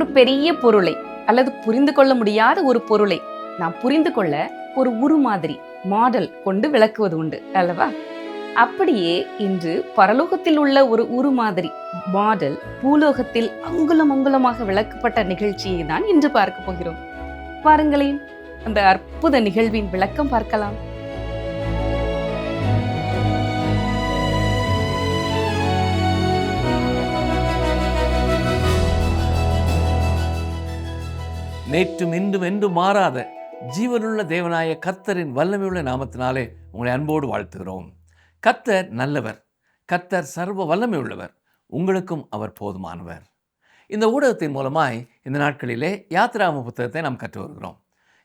ஒரு பெரிய பொருளை அல்லது புரிந்து கொள்ள முடியாத ஒரு பொருளை நாம் புரிந்து கொள்ள ஒரு உருமாதிரி மாடல் கொண்டு விளக்குவது உண்டு அல்லவா? அப்படியே இன்று பரலோகத்தில் உள்ள ஒரு உருமாதிரி மாடல் பூலோகத்தில் அங்குலம் அங்குலமாக விளக்கப்பட்ட நிகழ்ச்சியை தான் இன்று பார்க்க போகிறோம். பாருங்களேன், அந்த அற்புத நிகழ்வின் விளக்கம் பார்க்கலாம். நேற்றும் இன்றும் என்றும் மாறாத ஜீவனுள்ள தேவனாய கர்த்தரின் வல்லமையுள்ள நாமத்தினாலே உங்களை அன்போடு வாழ்த்துகிறோம். கர்த்தர் நல்லவர், கர்த்தர் சர்வ வல்லமை உள்ளவர், உங்களுக்கும் அவர் போதுமானவர். இந்த ஊடகத்தின் மூலமாய் இந்த நாட்களிலே யாத்திராகம புத்தகத்தை நாம் கற்று வருகிறோம்.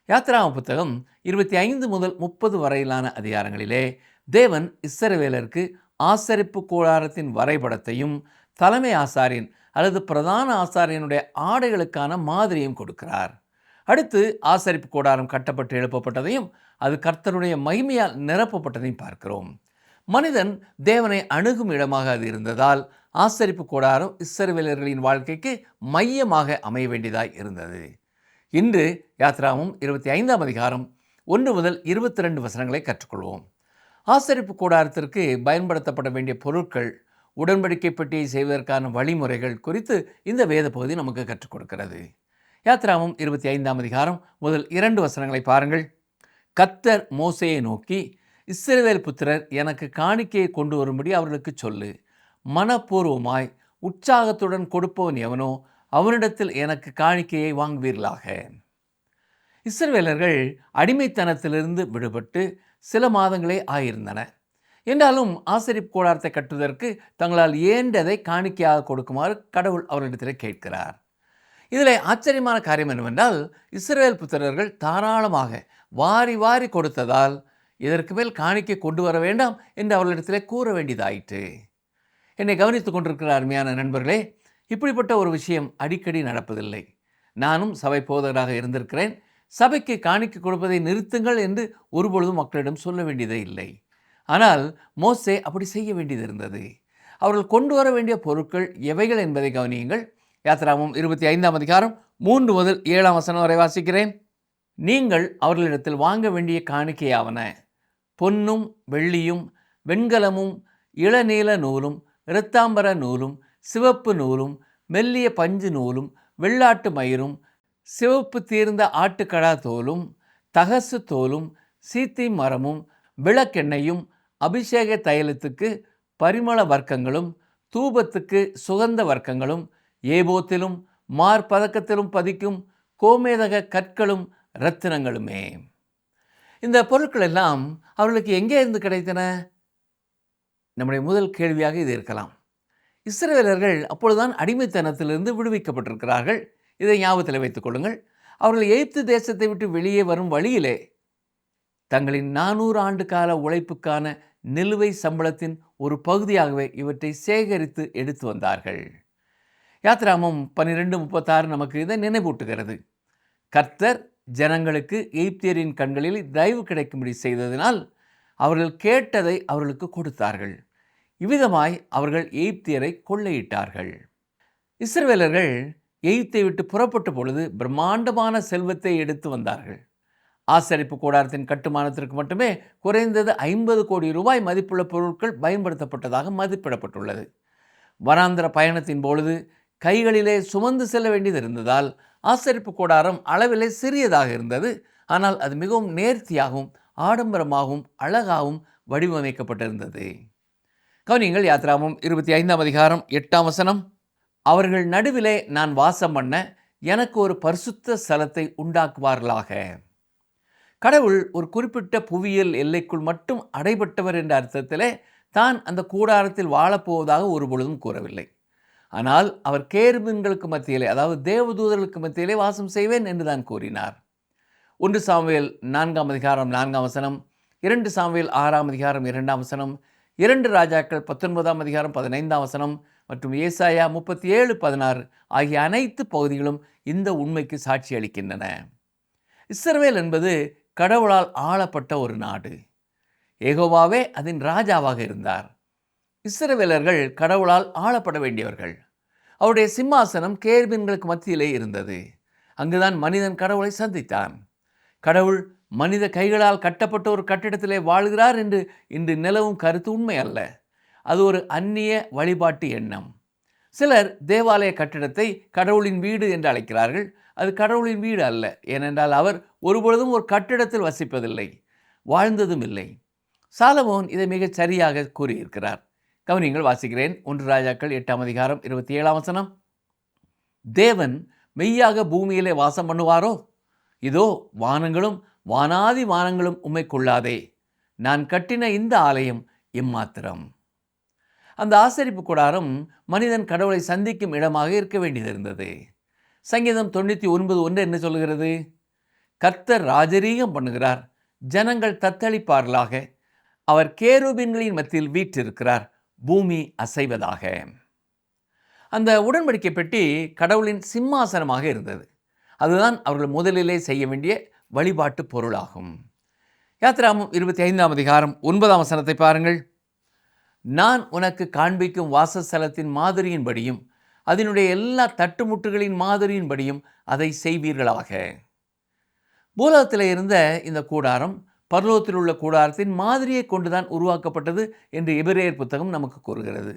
யாத்திராகம புத்தகம் 25 முதல் 30 வரையிலான அதிகாரங்களிலே தேவன் இஸ்ரவேலருக்கு ஆசரிப்பு கூடாரத்தின் வரைபடத்தையும் தலைமை ஆசாரியன் அல்லது பிரதான ஆசாரியனுடைய ஆடைகளுக்கான மாதிரியும் கொடுக்கிறார். அடுத்து ஆசரிப்பு கூடாரம் கட்டப்பட்டு எழுப்பப்பட்டதையும் அது கர்த்தருடைய மகிமையால் நிரப்பப்பட்டதையும் பார்க்கிறோம். மனிதன் தேவனை அணுகும் இடமாக அது இருந்ததால் ஆசரிப்பு கூடாரம் இஸ்ரவேலர்களின் வாழ்க்கைக்கு மையமாக அமைய வேண்டியதாய் இருந்தது. இன்று யாத்திராகமம் 25ஆம் அதிகாரம் 1 முதல் 22 வசனங்களை கற்றுக்கொள்வோம். ஆசரிப்பு கூடாரத்திற்கு பயன்படுத்தப்பட வேண்டிய பொருட்கள், உடன்படிக்கை பெட்டியை செய்வதற்கான வழிமுறைகள் குறித்து இந்த வேத பகுதி நமக்கு கற்றுக் கொடுக்கிறது. யாத்திராகமம் 25ஆம் அதிகாரம் முதல் 2 வசனங்களை பாருங்கள். கர்த்தர் மோசேயை நோக்கி, இஸ்ரவேல் புத்திரர் எனக்கு காணிக்கையை கொண்டு வரும்படி அவர்களுக்கு சொல்லு. மனப்பூர்வமாய் உற்சாகத்துடன் கொடுப்பவன் எவனோ அவனிடத்தில் எனக்கு காணிக்கையை வாங்குவீர்களாக. இஸ்ரவேலர்கள் அடிமைத்தனத்திலிருந்து விடுபட்டு சில மாதங்களே ஆயிருந்தன. என்றாலும் ஆசரிப்பு கூடாரத்தை கட்டுவதற்கு தங்களால் இயன்றதை காணிக்கையாக கொடுக்குமாறு கடவுள் அவரிடத்தில் கேட்கிறார். இதில் ஆச்சரியமான காரியம் என்னவென்றால், இஸ்ரவேல் புத்திரர்கள் தாராளமாக வாரி வாரி கொடுத்ததால் இதற்கு மேல் காணிக்கை கொண்டு வர வேண்டாம் என்று அவர்களிடத்தில் கூற வேண்டியதாயிற்று. என்னை கவனித்துக் கொண்டிருக்கிற அருமையான நண்பர்களே, இப்படிப்பட்ட ஒரு விஷயம் அடிக்கடி நடப்பதில்லை. நானும் சபை போதகராக இருந்திருக்கிறேன். சபைக்கு காணிக்கை கொடுப்பதை நிறுத்துங்கள் என்று ஒருபொழுதும் மக்களிடம் சொல்ல வேண்டியதே இல்லை. ஆனால் மோசே அப்படி செய்ய வேண்டியது இருந்தது. அவர்கள் கொண்டு வர வேண்டிய பொருட்கள் எவைகள் என்பதை கவனியுங்கள். யாத்திராகமம் 25ஆம் அதிகாரம் 3 முதல் 7ஆம் வசனம் வரை வாசிக்கிறேன். நீங்கள் அவர்களிடத்தில் வாங்க வேண்டிய காணிக்கையாவன: பொன்னும் வெள்ளியும் வெண்கலமும் இளநீல நூலும் இரத்தாம்பர நூலும் சிவப்பு நூலும் மெல்லிய பஞ்சு நூலும் வெள்ளாட்டு மயிரும் சிவப்பு தீர்ந்த ஆட்டுக்கடா தோலும் தகசு தோலும் சீத்தி மரமும் விளக்கெண்ணையும் அபிஷேக தைலத்துக்கு பரிமள வர்க்கங்களும் தூபத்துக்கு சுகந்த வர்க்கங்களும் ஏபோத்திலும் மார்பதக்கத்திலும் பதிக்கும் கோமேதக கற்களும் இரத்தினங்களுமே. இந்த பொருட்கள் எல்லாம் அவர்களுக்கு எங்கே இருந்து கிடைத்தன? நம்முடைய முதல் கேள்வியாக இது இருக்கலாம். இஸ்ரவேலர்கள் அப்பொழுதுதான் அடிமைத்தனத்திலிருந்து விடுவிக்கப்பட்டிருக்கிறார்கள். இதை ஞாபகத்தில் வைத்துக் கொள்ளுங்கள். அவர்கள் எகிப்து தேசத்தை விட்டு வெளியே வரும் வழியிலே தங்களின் 400 ஆண்டு கால உழைப்புக்கான நிலுவை சம்பளத்தின் ஒரு பகுதியாகவே இவற்றை சேகரித்து எடுத்து வந்தார்கள். யாத்திராகமம் 12:36 நமக்கு இதை நினைவூட்டுகிறது. கர்த்தர் ஜனங்களுக்கு எகிப்தியரின் கண்களில் தயவு கிடைக்கும்படி செய்ததினால் அவர்கள் கேட்டதை அவர்களுக்கு கொடுத்தார்கள். இவ்விதமாய் அவர்கள் எகிப்தியரை கொள்ளையிட்டார்கள். இஸ்ரவேலர்கள் எகிப்தை விட்டு புறப்பட்ட பொழுது பிரம்மாண்டமான செல்வத்தை எடுத்து வந்தார்கள். ஆசரிப்பு கூடாரத்தின் கட்டுமானத்திற்கு மட்டுமே குறைந்தது 50 கோடி ரூபாய் மதிப்புள்ள பொருட்கள் பயன்படுத்தப்பட்டதாக மதிப்பிடப்பட்டுள்ளது. வனாந்திர பயணத்தின் பொழுது கைகளிலே சுமந்து செல்ல வேண்டியது இருந்ததால் ஆசரிப்பு கூடாரம் அளவிலே சிறியதாக இருந்தது. ஆனால் அது மிகவும் நேர்த்தியாகவும் ஆடம்பரமாகவும் அழகாகவும் வடிவமைக்கப்பட்டிருந்தது. கவனியங்கள். யாத்திராகமம் 25ஆம் அதிகாரம் 8ஆம் வசனம். அவர்கள் நடுவிலே நான் வாசம் பண்ண எனக்கு ஒரு பரிசுத்த ஸ்தலத்தை உண்டாக்குவார்களாக. கடவுள் ஒரு குறிப்பிட்ட புவியியல் எல்லைக்குள் மட்டும் அடைபட்டவர் என்ற அர்த்தத்திலே தான் அந்த கூடாரத்தில் வாழப்போவதாக ஒருபொழுதும் கூறவில்லை. ஆனால் அவர் கேருபீன்களுக்கு மத்தியிலே, அதாவது தேவதூதர்களுக்கு மத்தியிலே வாசம் செய்வேன் என்று தான் கூறினார். 1 சாமுவேல் 4ஆம் அதிகாரம் 4ஆம் வசனம், 2 சாமுவேல் 6ஆம் அதிகாரம் 2ஆம் வசனம், 2 ராஜாக்கள் 19ஆம் அதிகாரம் 15ஆம் வசனம் மற்றும் ஏசாயா 37:16 ஆகிய அனைத்து பகுதிகளும் இந்த உண்மைக்கு சாட்சி அளிக்கின்றன. இஸ்ரவேல் என்பது கடவுளால் ஆளப்பட்ட ஒரு நாடு. யெகோவாவே அதன் ராஜாவாக இருந்தார். இஸ்ரவேலர்கள் கடவுளால் ஆளப்பட வேண்டியவர்கள். அவருடைய சிம்மாசனம் கேருபீன்களுக்கு மத்தியிலே இருந்தது. அங்குதான் மனிதன் கடவுளை சந்தித்தான். கடவுள் மனித கைகளால் கட்டப்பட்ட ஒரு கட்டிடத்திலே வாழ்கிறார் என்று இன்று நிலவும் கருத்து உண்மை அல்ல. அது ஒரு அந்நிய வழிபாட்டு எண்ணம். சிலர் தேவாலய கட்டிடத்தை கடவுளின் வீடு என்று அழைக்கிறார்கள். அது கடவுளின் வீடு அல்ல. ஏனென்றால் அவர் ஒருபொழுதும் ஒரு கட்டிடத்தில் வசிப்பதில்லை, வாழ்ந்ததும் இல்லை. சாலமோன் இதை மிகச் சரியாக கூறியிருக்கிறார். கவனியங்கள், வாசிக்கிறேன். 1 ராஜாக்கள் 8ஆம் அதிகாரம் 27ஆம் வசனம். தேவன் மெய்யாக பூமியிலே வாசம் பண்ணுவாரோ? இதோ வானங்களும் வானாதி வானங்களும் உம்மை கொள்ளாதே. நான் கட்டின இந்த ஆலயம் எம்மாத்திரம். அந்த ஆசரிப்பு கூடாரம் மனிதன் கடவுளை சந்திக்கும் இடமாக இருக்க வேண்டியதிருந்தது. சங்கீதம் 99:1 என்ன சொல்லுகிறது? கர்த்தர் ராஜரீகம் பண்ணுகிறார், ஜனங்கள் தத்தளிப்பார்களாக. அவர் கேருபீன்களின் மத்தியில் வீற்றிருக்கிறார், பூமி அசைவதாக. அந்த உடன்படிக்கை பெட்டி கடவுளின் சிம்மாசனமாக இருந்தது. அதுதான் அவர்கள் முதலிலே செய்ய வேண்டிய வழிபாட்டு பொருளாகும். யாத்திராகமம் 25ஆம் அதிகாரம் 9ஆம் வசனத்தை பாருங்கள். நான் உனக்கு காண்பிக்கும் வாசஸ்தலத்தின் மாதிரியின்படியும் அதனுடைய எல்லா தட்டுமுட்டுகளின் மாதிரியின்படியும் அதை செய்வீர்களாக. பூலோகத்தில் இருந்த இந்த கூடாரம் பரலோகத்தில் உள்ள கூடாரத்தின் மாதிரியை கொண்டுதான் உருவாக்கப்பட்டது என்று எபிரேயர் புத்தகம் நமக்கு கூறுகிறது.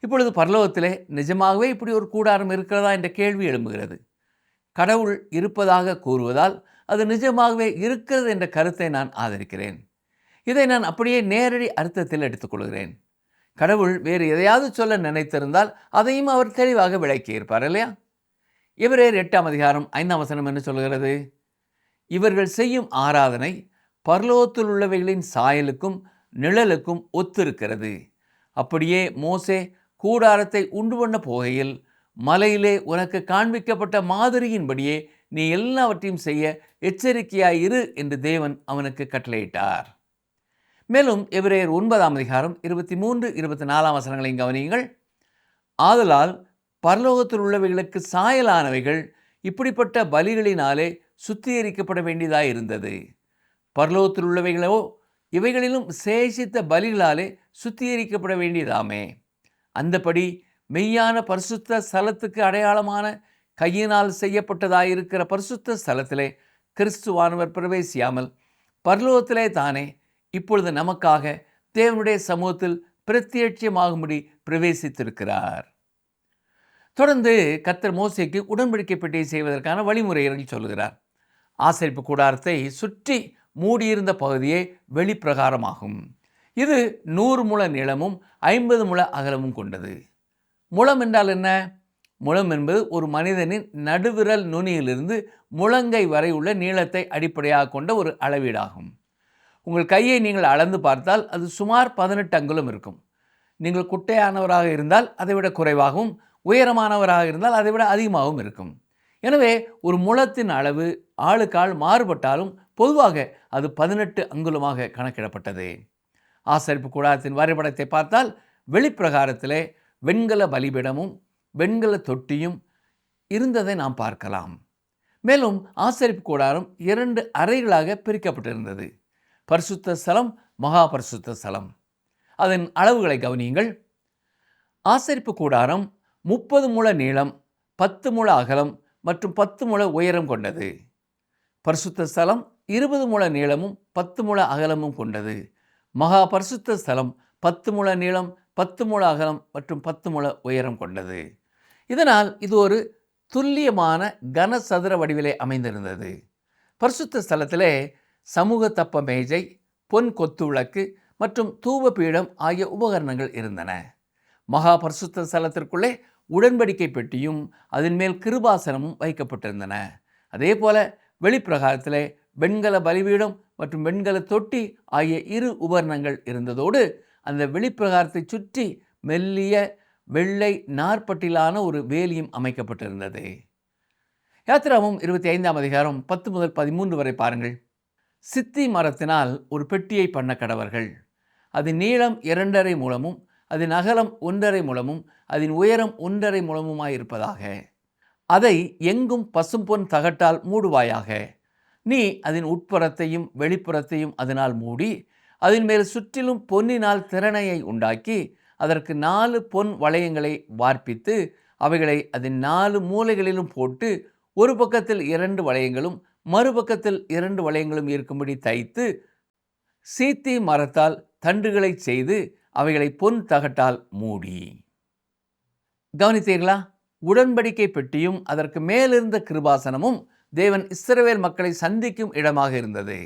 இப்பொழுது பரலோகத்திலே நிஜமாகவே இப்படி ஒரு கூடாரம் இருக்கிறதா என்ற கேள்வி எழும்புகிறது. கடவுள் இருப்பதாக கூறுவதால் அது நிஜமாகவே இருக்கிறது என்ற கருத்தை நான் ஆதரிக்கிறேன். இதை நான் அப்படியே நேரடி அர்த்தத்தில் எடுத்துக்கொள்கிறேன். கடவுள் வேறு எதையாவது சொல்ல நினைத்திருந்தால் அதையும் அவர் தெளிவாக விளக்கியிருப்பார் இல்லையா? எபிரேயர் 8ஆம் அதிகாரம் 5ஆம் வசனம் என்ன சொல்கிறது? இவர்கள் செய்யும் ஆராதனை பரலோகத்தில் உள்ளவைகளின் சாயலுக்கும் நிழலுக்கும் ஒத்திருக்கிறது. அப்படியே மோசே கூடாரத்தை உண்டு பண்ண போகையில் மலையிலே உனக்கு காண்பிக்கப்பட்ட மாதிரியின்படியே நீ எல்லாவற்றையும் செய்ய எச்சரிக்கையாயிரு என்று தேவன் அவனுக்கு கட்டளையிட்டார். மேலும் எபிரேயர் 9ஆம் அதிகாரம் 23, 24ஆம் வசனங்களையும் கவனியுங்கள். ஆதலால் பரலோகத்தில் உள்ளவைகளுக்கு சாயலானவைகள் இப்படிப்பட்ட பலிகளினாலே சுத்திகரிக்கப்பட வேண்டியதாக இருந்தது. பரலோகத்தில் உள்ளவைகளோ இவைகளிலும் சேஷித்த பலிகளாலே சுத்திகரிக்கப்பட வேண்டியதாமே. அந்தபடி மெய்யான பரிசுத்த ஸ்தலத்துக்கு அடையாளமான கையினால் செய்யப்பட்டதாயிருக்கிற பரிசுத்த ஸ்தலத்திலே கிறிஸ்துவானவர் பிரவேசியாமல் பரலோகத்திலே தானே இப்பொழுது நமக்காக தேவனுடைய சமூகத்தில் பிரத்யட்சமாகும்படி பிரவேசித்திருக்கிறார். தொடர்ந்து கர்த்தர் மோசேக்கு உடன்படிக்கை பெட்டியை செய்வதற்கான வழிமுறைகளை சொல்கிறார். ஆசரிப்பு கூடாரத்தை சுற்றி மூடியிருந்த பகுதியே வெளிப்பிரகாரமாகும். இது 100 முழ நீளமும் 50 முழ அகலமும் கொண்டது. முழம் என்றால் என்ன? முழம் என்பது ஒரு மனிதனின் நடுவிரல் நுனியிலிருந்து முழங்கை வரை உள்ள நீளத்தை அடிப்படையாக கொண்ட ஒரு அளவீடாகும். உங்கள் கையை நீங்கள் அளந்து பார்த்தால் அது சுமார் 18 அங்குலம் இருக்கும். நீங்கள் குட்டையானவராக இருந்தால் அதைவிட குறைவாகவும், உயரமானவராக இருந்தால் அதைவிட அதிகமாகவும் இருக்கும். எனவே ஒரு முழத்தின் அளவு ஆளுக்கால் மாறுபட்டாலும் பொதுவாக அது 18 அங்குலமாக கணக்கிடப்பட்டது. ஆசரிப்பு கூடாரத்தின் வரைபடத்தை பார்த்தால் வெளிப்பிரகாரத்திலே வெண்கல பலிபீடமும் வெண்கல தொட்டியும் இருந்ததை நாம் பார்க்கலாம். மேலும் ஆசரிப்பு கூடாரம் 2 அறைகளாக பிரிக்கப்பட்டிருந்தது. பரிசுத்த ஸ்தலம், மகா பரிசுத்த ஸ்தலம். அதன் அளவுகளை கவனியுங்கள். ஆசரிப்பு கூடாரம் 30 முழ நீளம், 10 முழ அகலம் மற்றும் 10 முழ உயரம் கொண்டது. பரிசுத்த ஸ்தலம் 20 முழ நீளமும் 10 முழ அகலமும் கொண்டது. மகா பரிசுத்த ஸ்தலம் 10 முழ நீளம், 10 முழ அகலம் மற்றும் 10 முழ உயரம் கொண்டது. இதனால் இது ஒரு துல்லியமான கனசதுர வடிவிலே அமைந்திருந்தது. பரிசுத்த ஸ்தலத்திலே சமூக தப்ப மேஜை, பொன் கொத்து விளக்கு மற்றும் தூப பீடம் ஆகிய உபகரணங்கள் இருந்தன. மகா பரிசுத்த ஸ்தலத்திற்குள்ளே உடன்படிக்கை பெட்டியும் அதன் மேல் கிருபாசனமும் வைக்கப்பட்டிருந்தன. அதே போல வெளிப்பிரகாரத்திலே வெண்கல பலிபீடம் மற்றும் வெண்கல தொட்டி ஆகிய 2 உபகரணங்கள் இருந்ததோடு அந்த வெளிப்பிரகாரத்தை சுற்றி மெல்லிய வெள்ளை நாற்பட்டிலான ஒரு வேலியும் அமைக்கப்பட்டிருந்தது. யாத்திராகமம் 25ஆம் அதிகாரம் 10 முதல் 13 வரை பாருங்கள். சித்தி மரத்தினால் ஒரு பெட்டியை பண்ண கடவர்கள். அதன் நீளம் 2½ முழமும் அதன் அகலம் 1½ முழமும் அதன் உயரம் 1½ முழமுமாயிருப்பதாக. அதை எங்கும் பசும்பொன் தகட்டால் மூடுவாயாக. நீ அதன் உட்புறத்தையும் வெளிப்புறத்தையும் அதனால் மூடி அதன் மேல் சுற்றிலும் பொன்னினால் திறனையை உண்டாக்கி அதற்கு 4 பொன் வளையங்களை வார்ப்பித்து அவைகளை அதன் 4 மூலைகளிலும் போட்டு ஒரு பக்கத்தில் 2 வளையங்களும் மறுபக்கத்தில் 2 வளையங்களும் இருக்கும்படி தைத்து சீத்தி மரத்தால் தண்டுகளை செய்து அவைகளை பொன் தகட்டால் மூடி. கவனித்தீர்களா? உடன்படிக்கை பெட்டியும் அதற்கு மேலிருந்த கிருபாசனமும் தேவன் இஸ்ரவேல் மக்களை சந்திக்கும் இடமாக இருந்தது.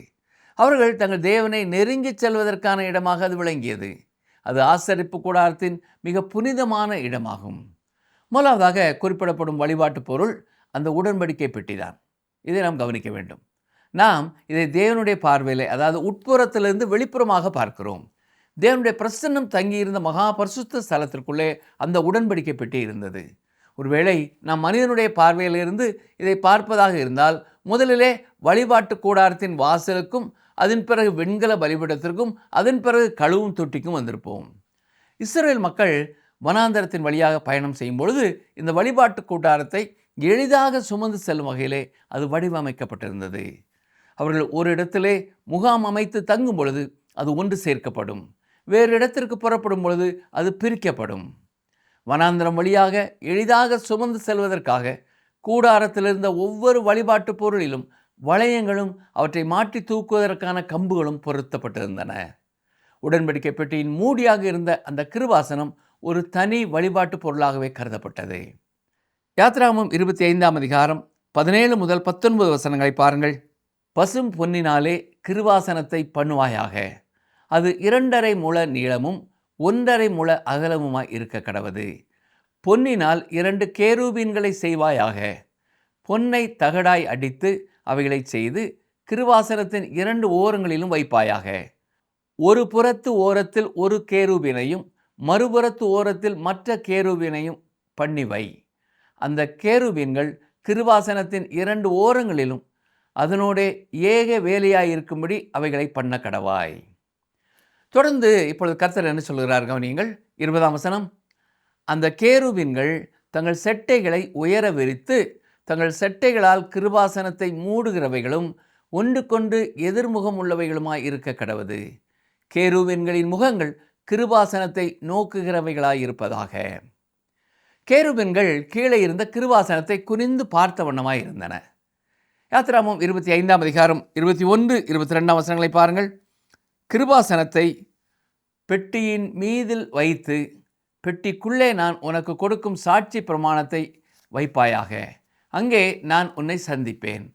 அவர்கள் தங்கள் தேவனை நெருங்கிச் செல்வதற்கான இடமாக அது விளங்கியது. அது ஆசரிப்பு கூடாரத்தின் மிக புனிதமான இடமாகும். முதலாவதாக குறிப்பிடப்படும் வழிபாட்டு பொருள் அந்த உடன்படிக்கை பெட்டிதான். இதை நாம் கவனிக்க வேண்டும். நாம் இதை தேவனுடைய பார்வையிலே, அதாவது உட்புறத்திலிருந்து வெளிப்புறமாக பார்க்கிறோம். தேவனுடைய பிரசன்னம் தங்கியிருந்த மகா பரிசுத்த ஸ்தலத்திற்குள்ளே அந்த உடன்படிக்கை பெட்டி இருந்தது. ஒருவேளை நாம் மனிதனுடைய பார்வையிலிருந்து இதை பார்ப்பதாக இருந்தால், முதலிலே வழிபாட்டு கூடாரத்தின் வாசலுக்கும் அதன் பிறகு வெண்கல பலிபீடத்திற்கும் அதன் பிறகு கழுவும் தொட்டிக்கும் வந்திருப்போம். இஸ்ரவேல் மக்கள் வனாந்தரத்தின் வழியாக பயணம் செய்யும் பொழுது இந்த வழிபாட்டு கூடாரத்தை எளிதாக சுமந்து செல்லும் வகையிலே அது வடிவமைக்கப்பட்டிருந்தது. அவர்கள் ஒரு இடத்திலே முகாம் அமைத்து தங்கும் பொழுது அது ஒன்று சேர்க்கப்படும். வேறு இடத்திற்கு புறப்படும் பொழுது அது பிரிக்கப்படும். வனாந்தரம் வழியாக எளிதாக சுமந்து செல்வதற்காக கூடாரத்தில் இருந்த ஒவ்வொரு வழிபாட்டு பொருளிலும் வளையங்களும் அவற்றை மாற்றி தூக்குவதற்கான கம்புகளும் பொருத்தப்பட்டிருந்தன. உடன்படிக்கை பெட்டியின் மூடியாக இருந்த அந்த கிருபாசனம் ஒரு தனி வழிபாட்டு பொருளாகவே கருதப்பட்டது. யாத்ராகமம் 25ஆம் அதிகாரம் 17 முதல் 19 வசனங்களை பாருங்கள். பசும் பொன்னினாலே கிருபாசனத்தை பண்ணுவாயாக. அது 2½ முழ நீளமும் 1½ முழ அகலமுமாய் இருக்க கடவது. பொன்னினால் 2 கேருபீன்களை செய்வாயாக. பொன்னை தகடாய் அடித்து அவைகளை செய்து கிருபாசனத்தின் 2 ஓரங்களிலும் வைப்பாயாக. ஒரு புறத்து ஓரத்தில் ஒரு கேருபீனையும் மறுபுறத்து ஓரத்தில் மற்ற கேருபீனையும் பண்ணிவை. அந்த கேருபீன்கள் கிருபாசனத்தின் 2 ஓரங்களிலும் அதனோட ஏக வேலையாயிருக்கும்படி அவைகளை பண்ண கடவாய். தொடர்ந்து இப்பொழுது கர்த்தர் என்ன சொல்கிறார் கவனியுங்கள். 20ஆம் வசனம். அந்த கேருபீன்கள் தங்கள் செட்டைகளை உயர விரித்து தங்கள் செட்டைகளால் கிருபாசனத்தை மூடுகிறவைகளும் ஒன்றுக்கொன்று எதிர்முகம் உள்ளவைகளுமாய் இருக்க கடவது. கேருபீன்களின் முகங்கள் கிருபாசனத்தை நோக்குகிறவைகளாய் இருப்பதாக. கேருபீன்கள் கீழே இருந்த கிருபாசனத்தை குனிந்து பார்த்த வண்ணமாய் இருந்தன. யாத்ராகமம் 25ஆம் அதிகாரம் 21, 22ஆம் வசனங்களை பாருங்கள். கிருபாசனத்தை பெட்டியின் மீதில் வைத்து பெட்டிக்குள்ளே நான் உனக்கு கொடுக்கும் சாட்சி பிரமாணத்தை வைப்பாயாக. அங்கே நான் உன்னை சந்திப்பேன்.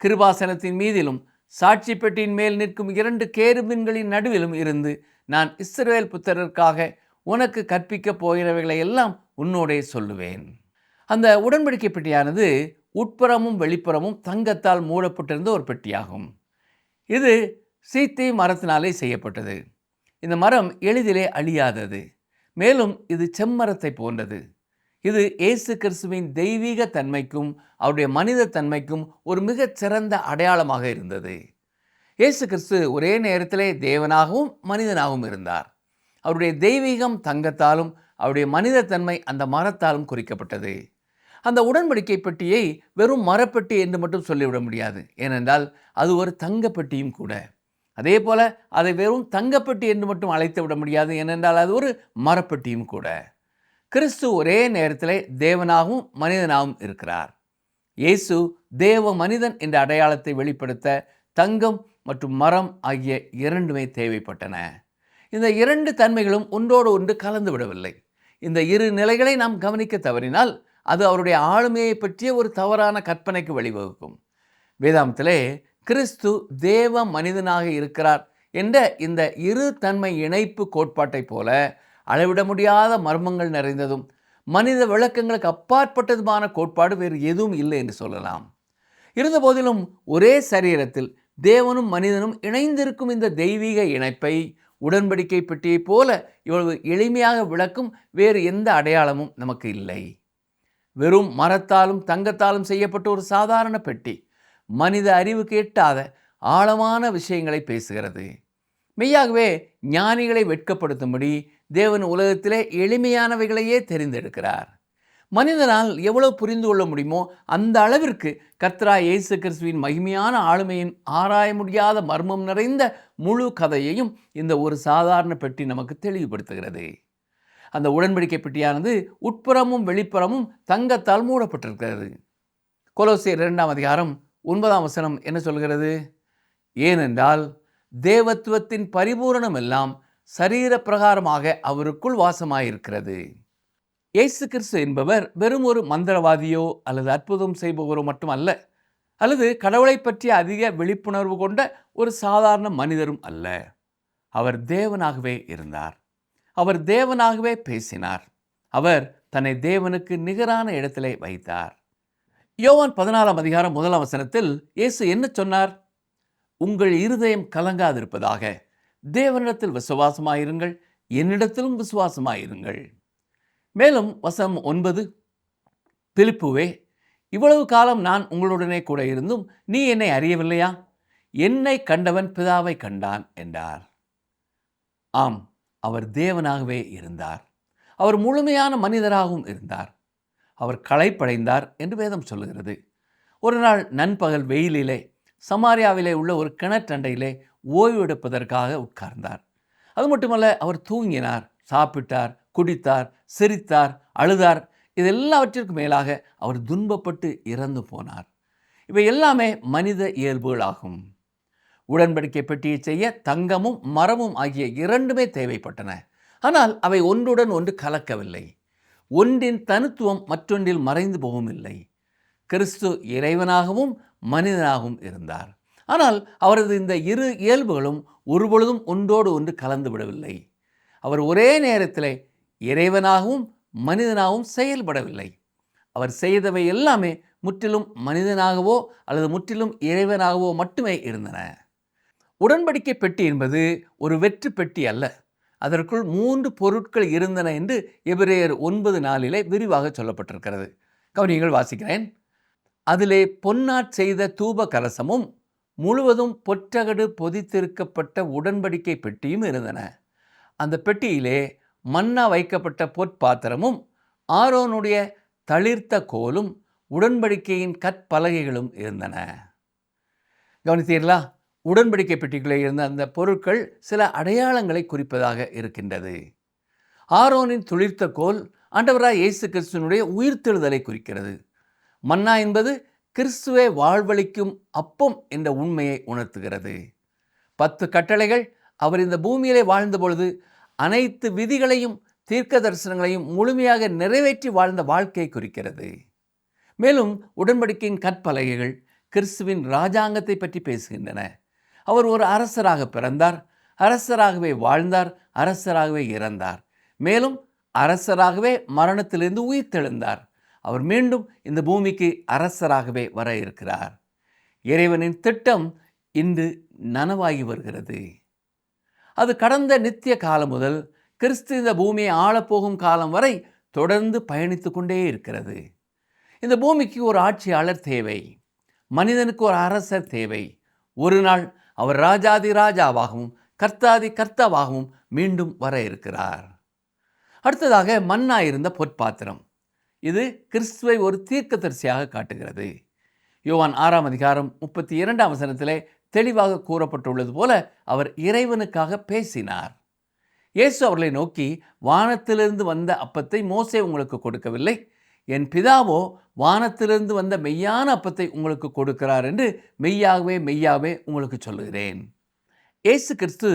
கிருபாசனத்தின் மீதிலும் சாட்சி பெட்டியின் மேல் நிற்கும் 2 கேருபீன்களின் நடுவிலும் இருந்து நான் இஸ்ரவேல் புத்திரருக்காக உனக்கு கற்பிக்கப் போகிறவைகளை எல்லாம் உன்னோடே சொல்லுவேன். அந்த உடன்படிக்கை பெட்டியானது உட்புறமும் வெளிப்புறமும் தங்கத்தால் மூடப்பட்டிருந்த ஒரு பெட்டியாகும். இது சீத்தி மரத்தினாலே செய்யப்பட்டது. இந்த மரம் எளிதிலே அழியாதது. மேலும் இது செம்மரத்தை போன்றது. இது இயேசு கிறிஸ்துவின் தெய்வீக தன்மைக்கும் அவருடைய மனித தன்மைக்கும் ஒரு மிகச் சிறந்த அடையாளமாக இருந்தது. இயேசு கிறிஸ்து ஒரே நேரத்திலே தேவனாகவும் மனிதனாகவும் இருந்தார். அவருடைய தெய்வீகம் தங்கத்தாலும் அவருடைய மனித தன்மை அந்த மரத்தாலும் குறிக்கப்பட்டது. அந்த உடன்படிக்கை பெட்டியை வெறும் மரப்பெட்டி என்று மட்டும் சொல்லிவிட முடியாது. ஏனென்றால் அது ஒரு தங்கப்பெட்டியும் கூட. அதே போல அதை வெறும் தங்கப்பெட்டி என்று மட்டும் அழைத்து விட முடியாது. ஏனென்றால் அது ஒரு மரப்பெட்டியும் கூட. கிறிஸ்து ஒரே நேரத்திலே தேவனாகவும் மனிதனாகவும் இருக்கிறார். இயேசு தேவ மனிதன் என்ற அடையாளத்தை வெளிப்படுத்த தங்கம் மற்றும் மரம் ஆகிய 2மே தேவைப்பட்டன. இந்த 2 தன்மைகளும் ஒன்றோடு ஒன்று கலந்து விடவில்லை. இந்த 2 நிலைகளை நாம் கவனிக்க தவறினால் அது அவருடைய ஆளுமையை பற்றிய ஒரு தவறான கற்பனைக்கு வழிவகுக்கும். வேதாந்தத்திலே கிறிஸ்து தேவ மனிதனாக இருக்கிறார் என்ற இந்த 2 தன்மை இணைப்பு கோட்பாட்டை போல அளவிட முடியாத மர்மங்கள் நிறைந்ததும் மனித விளக்கங்களுக்கு அப்பாற்பட்டதுமான கோட்பாடு வேறு எதுவும் இல்லை என்று சொல்லலாம். இருந்தபோதிலும் ஒரே சரீரத்தில் தேவனும் மனிதனும் இணைந்திருக்கும் இந்த தெய்வீக இணைப்பை உடன்படிக்கை பெட்டியைப் போல இவ்வளவு எளிமையாக விளக்கும் வேறு எந்த அடையாளமும் நமக்கு இல்லை. வெறும் மரத்தாலும் தங்கத்தாலும் செய்யப்பட்ட ஒரு சாதாரண பெட்டி மனித அறிவுக்கு எட்டாத ஆழமான விஷயங்களை பேசுகிறது. மெய்யாகவே ஞானிகளை வெட்கப்படுத்தும்படி தேவன் உலகத்திலே எளிமையானவைகளையே தெரிந்தெடுக்கிறார். மனிதனால் எவ்வளவு புரிந்து கொள்ள முடியுமோ அந்த அளவிற்கு கர்த்தராகிய இயேசு கிறிஸ்துவின் மகிமையான ஆளுமையின் ஆராய முடியாத மர்மம் நிறைந்த முழு கதையையும் இந்த ஒரு சாதாரண பெட்டி நமக்கு தெளிவுபடுத்துகிறது. அந்த உடன்படிக்கை பெட்டியானது உட்புறமும் வெளிப்புறமும் தங்கத்தால் மூடப்பட்டிருக்கிறது. கொலோசியர் 2 அதிகாரம் 9 என்ன சொல்கிறது? ஏனென்றால் தேவத்துவத்தின் பரிபூரணம் எல்லாம் சரீர பிரகாரமாக அவருக்குள் வாசமாயிருக்கிறது. இயேசு கிறிஸ்து என்பவர் வெறும் ஒரு மந்திரவாதியோ அல்லது அற்புதம் செய்பவரோ மட்டுமல்ல, அல்லது கடவுளை பற்றிய அதிக விழிப்புணர்வு கொண்ட ஒரு சாதாரண மனிதரும் அல்ல. அவர் தேவனாகவே இருந்தார். அவர் தேவனாகவே பேசினார். அவர் தன்னை தேவனுக்கு நிகரான இடத்திலே வைத்தார். யோவான் 14 இயேசு என்ன சொன்னார்? உங்கள் இருதயம் கலங்காதிருப்பதாக, தேவனிடத்தில் விசுவாசமாயிருங்கள், என்னிடத்திலும் விசுவாசமாயிருங்கள். மேலும் வசனம் 9, பிலிப்புவே, இவ்வளவு காலம் நான் உங்களுடனே கூட இருந்தும் நீ என்னை அறியவில்லையா? என்னை கண்டவன் பிதாவை கண்டான் என்றார். ஆம், அவர் தேவனாகவே இருந்தார். அவர் முழுமையான மனிதராகவும் இருந்தார். அவர் களைப்படைந்தார் என்று வேதம் சொல்லுகிறது. ஒரு நாள் நண்பகல் வெயிலிலே சமாரியாவிலே உள்ள ஒரு கிணற்றண்டையிலே ஓய்வு எடுப்பதற்காக உட்கார்ந்தார். அது மட்டுமல்ல, அவர் தூங்கினார், சாப்பிட்டார், குடித்தார், சிரித்தார், அழுதார். இது எல்லாவற்றிற்கும் மேலாக அவர் துன்பப்பட்டு இறந்து போனார். இவை எல்லாமே மனித இயல்புகளாகும். உடன்படிக்கை பெட்டியை செய்ய தங்கமும் மரமும் ஆகிய இரண்டுமே தேவைப்பட்டன. ஆனால் அவை ஒன்றுடன் ஒன்று கலக்கவில்லை. ஒன்றின் தனித்துவம் மற்றொன்றில் மறைந்து போகவும் இல்லை. கிறிஸ்து இறைவனாகவும் மனிதனாகவும் இருந்தார். ஆனால் அவரது இந்த இரு இயல்புகளும் ஒருபொழுதும் ஒன்றோடு ஒன்று கலந்து விடவில்லை. அவர் ஒரே நேரத்தில் இறைவனாகவும் மனிதனாகவும் செயல்படவில்லை. அவர் செய்தவை எல்லாமே முற்றிலும் மனிதனாகவோ அல்லது முற்றிலும் இறைவனாகவோ மட்டுமே இருந்தன. உடன்படிக்கை பெட்டி என்பது ஒரு வெற்று பெட்டி அல்ல. அதற்குள் 3 பொருட்கள் இருந்தன என்று எபிரேயர் 9:4 விரிவாக சொல்லப்பட்டிருக்கிறது. கவனியங்கள், வாசிக்கிறேன். அதிலே பொன்னாற் செய்த தூப கலசமும் முழுவதும் பொற்றகடு பொதித்திருக்கப்பட்ட உடன்படிக்கை பெட்டியும் இருந்தன. அந்த பெட்டியிலே மன்னா வைக்கப்பட்ட பொற்பாத்திரமும் ஆரோனுடைய தளிர்த்த கோலும் உடன்படிக்கையின் கற்பலகைகளும் இருந்தன. கவனித்தீர்களா? உடன்படிக்கை பெட்டிக்குள்ளே இருந்த அந்த பொருட்கள் சில அடையாளங்களை குறிப்பதாக இருக்கின்றது. ஆரோனின் துளிர்த்த கோல் ஆண்டவராய் இயேசு கிறிஸ்துவினுடைய உயிர்த்தெழுதலை குறிக்கிறது. மன்னா என்பது கிறிஸ்துவை வாழ்வளிக்கும் அப்பம் என்ற உண்மையை உணர்த்துகிறது. 10 கட்டளைகள் அவர் இந்த பூமியிலே வாழ்ந்த பொழுது அனைத்து விதிகளையும் தீர்க்க தரிசனங்களையும் முழுமையாக நிறைவேற்றி வாழ்ந்த வாழ்க்கையை குறிக்கிறது. மேலும் உடன்படிக்கையின் கற்பலகைகள் கிறிஸ்துவின் ராஜாங்கத்தை பற்றி பேசுகின்றன. அவர் ஒரு அரசராக பிறந்தார், அரசராகவே வாழ்ந்தார், அரசராகவே இறந்தார். மேலும் அரசராகவே மரணத்திலிருந்து உயிர்த்தெழுந்தார். அவர் மீண்டும் இந்த பூமிக்கு அரசராகவே வர இருக்கிறார். இறைவனின் திட்டம் இன்று நனவாகி வருகிறது. அது கடந்த நித்திய காலம் முதல் கிறிஸ்து இந்த பூமியை ஆளப்போகும் காலம் வரை தொடர்ந்து பயணித்து கொண்டே இருக்கிறது. இந்த பூமிக்கு ஒரு ஆட்சியாளர் தேவை. மனிதனுக்கு ஒரு அரசர் தேவை. ஒரு நாள் அவர் ராஜாதி ராஜாவாகவும் கர்த்தாதி கர்த்தாவாகவும் மீண்டும் வர இருக்கிறார். அடுத்ததாக மன்னா இருந்த பொற்பாத்திரம். இது கிறிஸ்துவை ஒரு தீர்க்கதரிசியாக காட்டுகிறது. யோவான் 6:32 தெளிவாக கூறப்பட்டுள்ளது போல அவர் இறைவனுக்காக பேசினார். இயேசு அவர்களை நோக்கி, வானத்திலிருந்து வந்த அப்பத்தை மோசே உங்களுக்கு கொடுக்கவில்லை, என் பிதாவோ வானத்திலிருந்து வந்த மெய்யான அப்பத்தை உங்களுக்கு கொடுக்கிறார் என்று மெய்யாகவே மெய்யாகவே உங்களுக்கு சொல்லுகிறேன். இயேசு கிறிஸ்து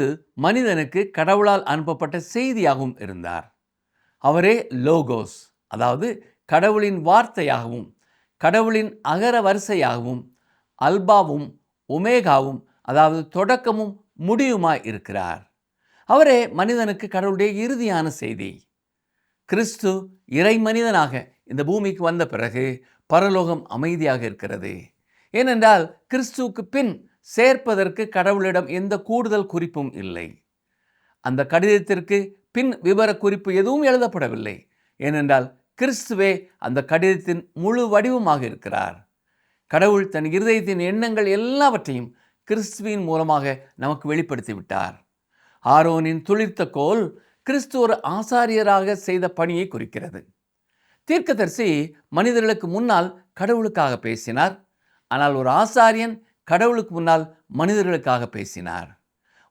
மனிதனுக்கு கடவுளால் அனுப்பப்பட்ட செய்தியாகவும் இருந்தார். அவரே லோகோஸ், அதாவது கடவுளின் வார்த்தையாகவும் கடவுளின் அகர வரிசையாகவும் அல்பாவும் ஒமேகாவும், அதாவது தொடக்கமும் முடிவுமாய் இருக்கிறார். அவரே மனிதனுக்கு கடவுளுடைய இறுதியான செய்தி. கிறிஸ்து இறை மனிதனாக இந்த பூமிக்கு வந்த பிறகு பரலோகம் அமைதியாக இருக்கிறது. ஏனென்றால் கிறிஸ்துவுக்கு பின் சேர்ப்பதற்கு கடவுளிடம் எந்த கூடுதல் குறிப்பும் இல்லை. அந்த கடிதத்திற்கு பின் விவர குறிப்பு எதுவும் எழுதப்படவில்லை. ஏனென்றால் கிறிஸ்துவே அந்த கடிதத்தின் முழு வடிவமாக இருக்கிறார். கடவுள் தன் இருதயத்தின் எண்ணங்கள் எல்லாவற்றையும் கிறிஸ்துவின் மூலமாக நமக்கு வெளிப்படுத்தி விட்டார். ஆரோனின் துளிர்த்த கோல் கிறிஸ்து ஒரு ஆசாரியராக செய்த பணியை குறிக்கிறது. தீர்க்கதரிசி மனிதர்களுக்கு முன்னால் கடவுளுக்காக பேசினார். ஆனால் ஒரு ஆசாரியன் கடவுளுக்கு முன்னால் மனிதர்களுக்காக பேசினார்.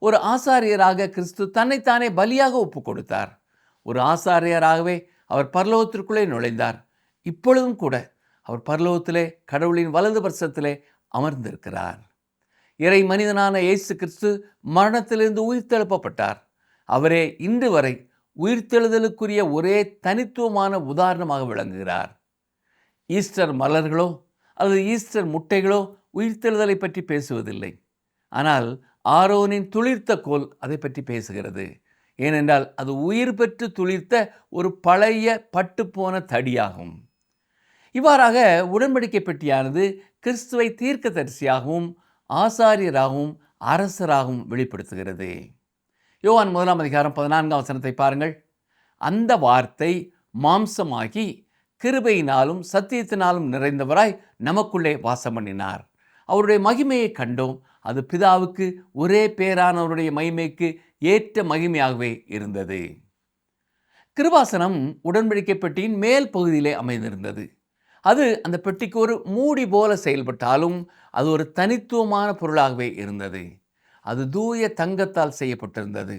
ஒரு ஆசாரியராக கிறிஸ்து தன்னைத்தானே பலியாக ஒப்பு கொடுத்தார். ஒரு ஆசாரியராகவே அவர் பரலோகத்திற்குள்ளே நுழைந்தார். இப்பொழுதும் கூட அவர் பரலோகத்திலே கடவுளின் வலது பட்சத்திலே அமர்ந்திருக்கிறார். இறை மனிதனான இயேசு கிறிஸ்து மரணத்திலிருந்து உயிர்த்தெழுப்பப்பட்டார். அவரே இன்று வரை உயிர்த்தெழுதலுக்குரிய ஒரே தனித்துவமான உதாரணமாக விளங்குகிறார். ஈஸ்டர் மலர்களோ அல்லது ஈஸ்டர் முட்டைகளோ உயிர்த்தெழுதலை பற்றி பேசுவதில்லை. ஆனால் ஆரோனின் துளிர்த்த கோல் அதை பற்றி பேசுகிறது. ஏனென்றால் அது உயிர் பெற்று துளிர்த்த ஒரு பழைய பட்டுப்போன தடியாகும். இவ்வாறாக உடன்படிக்கை பெட்டியானது கிறிஸ்துவை தீர்க்கதரிசியாகவும் ஆசாரியராகவும் அரசராகவும் வெளிப்படுத்துகிறது. யோவான் 1:14 பாருங்கள். அந்த வார்த்தை மாம்சமாகி கிருபையினாலும் சத்தியத்தினாலும் நிறைந்தவராய் நமக்குள்ளே வாசம் பண்ணினார். அவருடைய மகிமையை கண்டோம். அது பிதாவுக்கு ஒரே பேரானவருடைய மகிமைக்கு ஏற்ற மகிமையாகவே இருந்தது. கிருபாசனம் உடன்படிக்கை பெட்டியின் மேல் பகுதியிலே அமைந்திருந்தது. அது அந்த பெட்டிக்கு ஒரு மூடி போல செயல்பட்டாலும் அது ஒரு தனித்துவமான பொருளாகவே இருந்தது. அது தூய தங்கத்தால் செய்யப்பட்டிருந்தது.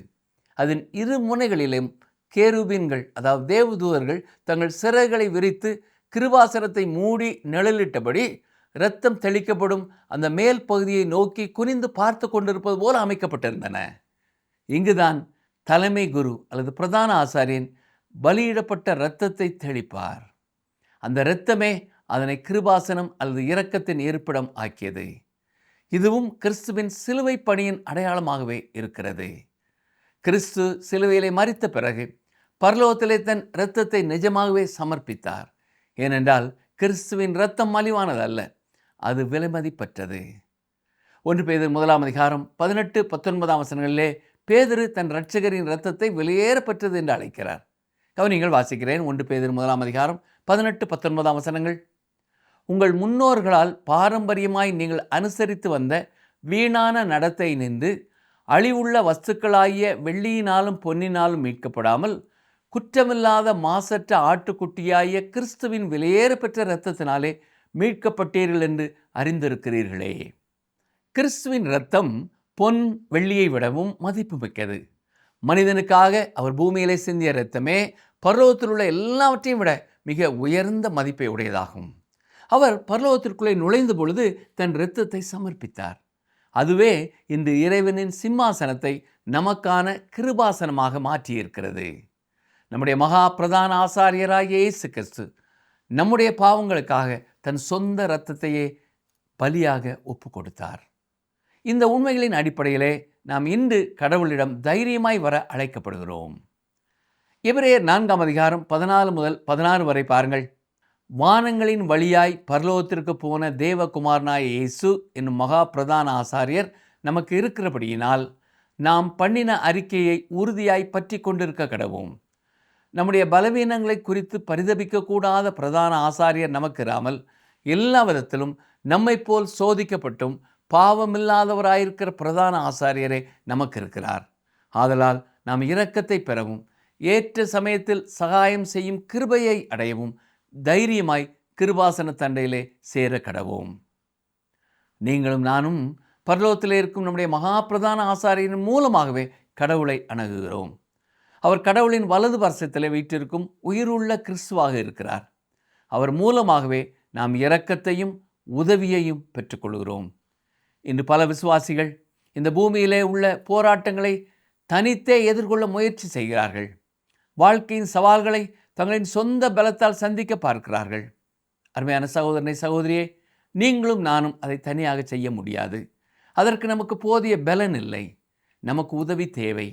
அதன் இரு முனைகளிலும் கேருபீன்கள், அதாவது தேவதூதர்கள், தங்கள் சிறகுகளை விரித்து கிருபாசனத்தை மூடி நிழலிட்டபடி இரத்தம் தெளிக்கப்படும் அந்த மேல் பகுதியை நோக்கி குனிந்து பார்த்து கொண்டிருப்பது போல அமைக்கப்பட்டிருந்தன. இங்குதான் தலைமை குரு அல்லது பிரதான ஆசாரியன் பலியிடப்பட்ட இரத்தத்தை தெளிப்பார். அந்த இரத்தமே அதனை கிருபாசனம் அல்லது இரக்கத்தின் இருப்பிடம் ஆக்கியது. இதுவும் கிறிஸ்துவின் சிலுவை பணியின் அடையாளமாகவே இருக்கிறது. கிறிஸ்து சிலுவையிலே மரித்த பிறகு பரலோகத்திலே தன் இரத்தத்தை நிஜமாகவே சமர்ப்பித்தார். ஏனென்றால் கிறிஸ்துவின் இரத்தம் மலிவானதல்ல, அது விலைமதிப்பற்றது. 1 பேதுரு 1:18-19 பேதுரு தன் இரட்சகரின் இரத்தத்தை வெளியேறப்பட்டது என்று அழைக்கிறார். கவனிங்கள், வாசிக்கிறேன். 1 பேதுரு 1:18-19 உங்கள் முன்னோர்களால் பாரம்பரியமாய் நீங்கள் அனுசரித்து வந்த வீணான நடத்தை நின்று அழிவுள்ள வஸ்துக்களாகிய வெள்ளியினாலும் பொன்னினாலும் மீட்கப்படாமல் குற்றமில்லாத மாசற்ற ஆட்டுக்குட்டியாகிய கிறிஸ்துவின் விலையேறப்பெற்ற இரத்தத்தினாலே மீட்கப்பட்டீர்கள் என்று அறிந்திருக்கிறீர்களே. கிறிஸ்துவின் இரத்தம் பொன் வெள்ளியை விடவும் மதிப்புமிக்கது. மனிதனுக்காக அவர் பூமியிலே சிந்திய இரத்தமே பரலோகத்தில் உள்ள எல்லாவற்றையும் விட மிக உயர்ந்த மதிப்பை உடையதாகும். அவர் பரலோகத்திற்குள்ளே நுழைந்த பொழுது தன் இரத்தத்தை சமர்ப்பித்தார். அதுவே இன்று இறைவனின் சிம்மாசனத்தை நமக்கான கிருபாசனமாக மாற்றியிருக்கிறது. நம்முடைய மகா பிரதான ஆசாரியராகிய இயேசு கிறிஸ்து நம்முடைய பாவங்களுக்காக தன் சொந்த இரத்தத்தையே பலியாக ஒப்பு கொடுத்தார். இந்த உண்மைகளின் அடிப்படையிலே நாம் இன்று கடவுளிடம் தைரியமாய் வர அழைக்கப்படுகிறோம். எபிரேயர் 4:14-16 பாருங்கள். வானங்களின் வழியாய் பரலோகத்திற்கு போன தேவகுமாரனாய இயேசு என்னும் மகா பிரதான ஆசாரியர் நமக்கு இருக்கிறபடியினால் நாம் பண்ணின அறிக்கையை உறுதியாய் பற்றி கொண்டிருக்க கடவோம். நம்முடைய பலவீனங்களை குறித்து பரிதபிக்கக்கூடாத பிரதான ஆசாரியர் நமக்கு இராமல் எல்லா விதத்திலும் நம்மை போல் சோதிக்கப்பட்டும் பாவமில்லாதவராயிருக்கிற பிரதான ஆசாரியரே நமக்கு இருக்கிறார். ஆதலால் நாம் இரக்கத்தை பெறவும் ஏற்ற சமயத்தில் சகாயம் செய்யும் கிருபையை அடையவும் தைரியமாய் கிருபாசன தண்டையிலே சேர கடவோம். நீங்களும் நானும் பரலோகத்திலே இருக்கும் நம்முடைய மகா பிரதான ஆசாரியரின் மூலமாகவே கடவுளை அணுகுகிறோம். அவர் கடவுளின் வலது பார்சத்திலே வீற்றிருக்கும் உயிருள்ள கிறிஸ்துவாக இருக்கிறார். அவர் மூலமாகவே நாம் இரக்கத்தையும் உதவியையும் பெற்றுக்கொள்கிறோம். இன்று பல விசுவாசிகள் இந்த பூமியிலே உள்ள போராட்டங்களை தனித்தே எதிர்கொள்ள முயற்சி செய்கிறார்கள். வாழ்க்கையின் சவால்களை தங்களின் சொந்த பலத்தால் சந்திக்க பார்க்கிறார்கள். அருமையான சகோதரனை, சகோதரியே, நீங்களும் நானும் அதை தனியாக செய்ய முடியாது. அதற்கு நமக்கு போதிய பலன் இல்லை. நமக்கு உதவி தேவை.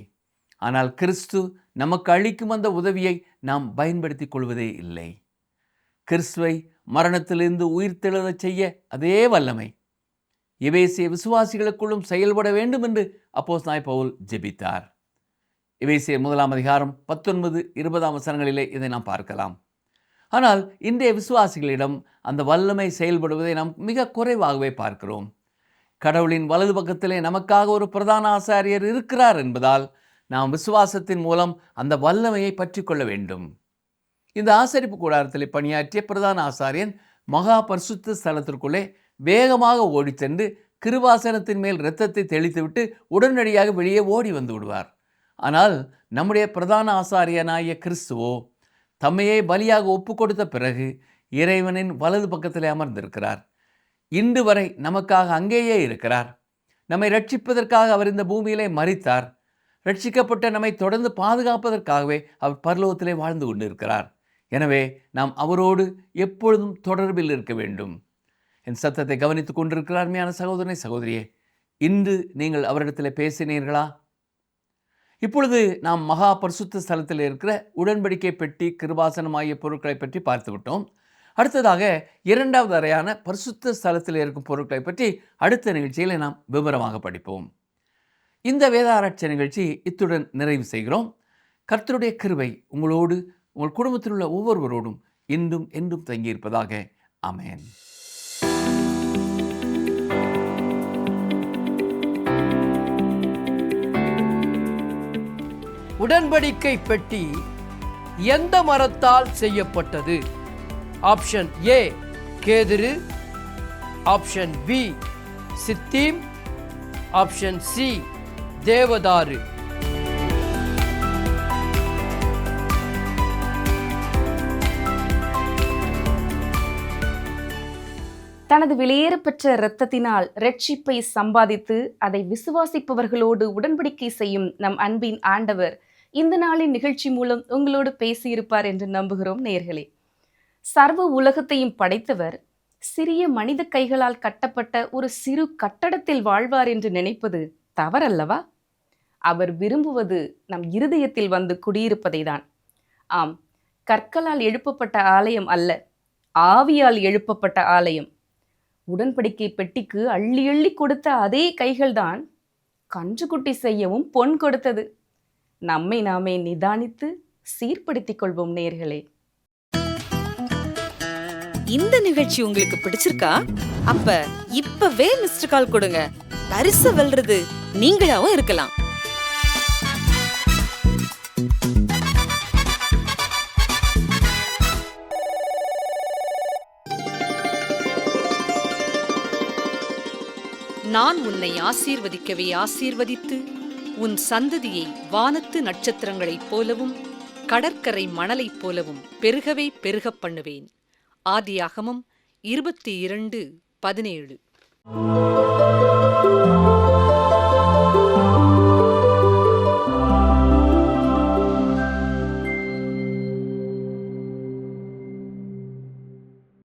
ஆனால் கிறிஸ்து நமக்கு அளிக்கும் அந்த உதவியை நாம் பயன்படுத்திக் கொள்வதே இல்லை. கிறிஸ்துவை மரணத்திலிருந்து உயிர்த்தெழச் செய்ய அதே வல்லமை எபேசிய விசுவாசிகளுக்குள்ளும் செயல்பட வேண்டும் என்று அப்போஸ்தலனாகிய பவுல் ஜெபித்தார். எபேசியர் 1:19-20 இதை நாம் பார்க்கலாம். ஆனால் இன்றைய விசுவாசிகளிடம் அந்த வல்லமை செயல்படுவதை நாம் மிக குறைவாகவே பார்க்கிறோம். கடவுளின் வலது பக்கத்திலே நமக்காக ஒரு பிரதான ஆசாரியர் இருக்கிறார் என்பதால் நாம் விசுவாசத்தின் மூலம் அந்த வல்லமையை பற்றி கொள்ள வேண்டும். இந்த ஆசரிப்பு கூடாரத்தில் பணியாற்றிய பிரதான ஆசாரியன் மகா பரிசுத்த ஸ்தலத்திற்குள்ளே வேகமாக ஓடிச் சென்று கிருபாசனத்தின் மேல் இரத்தத்தை தெளித்துவிட்டு உடனடியாக வெளியே ஓடி வந்து விடுவார். ஆனால் நம்முடைய பிரதான ஆசாரியனாகிய கிறிஸ்துவோ தம்மையே பலியாக ஒப்பு கொடுத்த பிறகு இறைவனின் வலது பக்கத்திலே அமர்ந்திருக்கிறார். இன்று வரை நமக்காக அங்கேயே இருக்கிறார். நம்மை ரட்சிப்பதற்காக அவர் இந்த பூமியிலே மரித்தார். ரட்சிக்கப்பட்ட நம்மை தொடர்ந்து பாதுகாப்பதற்காகவே அவர் பரலோகத்திலே வாழ்ந்து கொண்டிருக்கிறார். எனவே நாம் அவரோடு எப்பொழுதும் தொடர்பில் இருக்க வேண்டும். என் சத்தத்தை கவனித்துக் கொண்டிருக்கிறார் அருமையான சகோதரனை சகோதரியே, இன்று நீங்கள் அவரிடத்தில் பேசினீர்களா? இப்பொழுது நாம் மகா பரிசுத்த ஸ்தலத்தில் இருக்கிற உடன்படிக்கை பெட்டி, கிருபாசனம் ஆகிய பொருட்களை பற்றி பார்த்துவிட்டோம். அடுத்ததாக இரண்டாவது அறையான பரிசுத்த ஸ்தலத்தில் இருக்கும் பொருட்களை பற்றி அடுத்த நிகழ்ச்சியில் நாம் விவரமாக படிப்போம். இந்த வேத ஆராய்ச்சி நிகழ்ச்சி இத்துடன் நிறைவு செய்கிறோம். கர்த்தருடைய கிருபை உங்களோடு, உங்கள் குடும்பத்தில் உள்ள ஒவ்வொருவரோடும் இன்றும் என்றும் தங்கியிருப்பதாக. ஆமென். உடன்படிக்கை பெட்டி எந்த மரத்தால் செய்யப்பட்டது? ஆப்ஷன் ஏ கேதுரு, ஆப்ஷன் பி சித்தீம், ஆப்ஷன் சி தேவதாரு. தனது விலையேறப்பெற்ற இரத்தத்தினால் இரட்சிப்பை சம்பாதித்து அதை விசுவாசிப்பவர்களோடு உடன்படிக்கை செய்யும் நம் அன்பின் ஆண்டவர் இந்த நாளின் நிகழ்ச்சி மூலம் உங்களோடு பேசியிருப்பார் என்று நம்புகிறோம் நேயர்களே. சர்வ உலகத்தையும் படைத்தவர் சிறிய மனித கைகளால் கட்டப்பட்ட ஒரு சிறு கட்டடத்தில் வாழ்வார் என்று நினைப்பது தவறல்லவா? அவர் விரும்புவது நம் இருதயத்தில் வந்து குடியிருப்பதை தான். ஆம், கற்களால் எழுப்பப்பட்ட ஆலயம் அல்ல, ஆவியால் எழுப்பப்பட்ட ஆலயம். உடன்படிக்கை பெட்டிக்கு அள்ளி அள்ளி கொடுத்த அதே கைகள்தான் கன்றுக்குட்டி செய்யவும் பொன் கொடுத்தது. நம்மை நாமே நிதானித்து சீர்படுத்திக் கொள்வோம் நேயர்களே. இந்த நிகழ்ச்சி உங்களுக்கு பிடிச்சிருக்கா? அப்ப இப்பவே மிஸ்டர் கால் கொடுங்க. பரிசு வெல்றது நீங்களாவும் இருக்கலாம். நான் உன்னை ஆசீர்வதிக்கவே ஆசீர்வதித்து உன் சந்ததியை வானத்து நட்சத்திரங்களைப் போலவும் கடற்கரை மணலைப் போலவும் பெருகவே பெருகப் பண்ணுவேன். ஆதியாகமம் 22:17.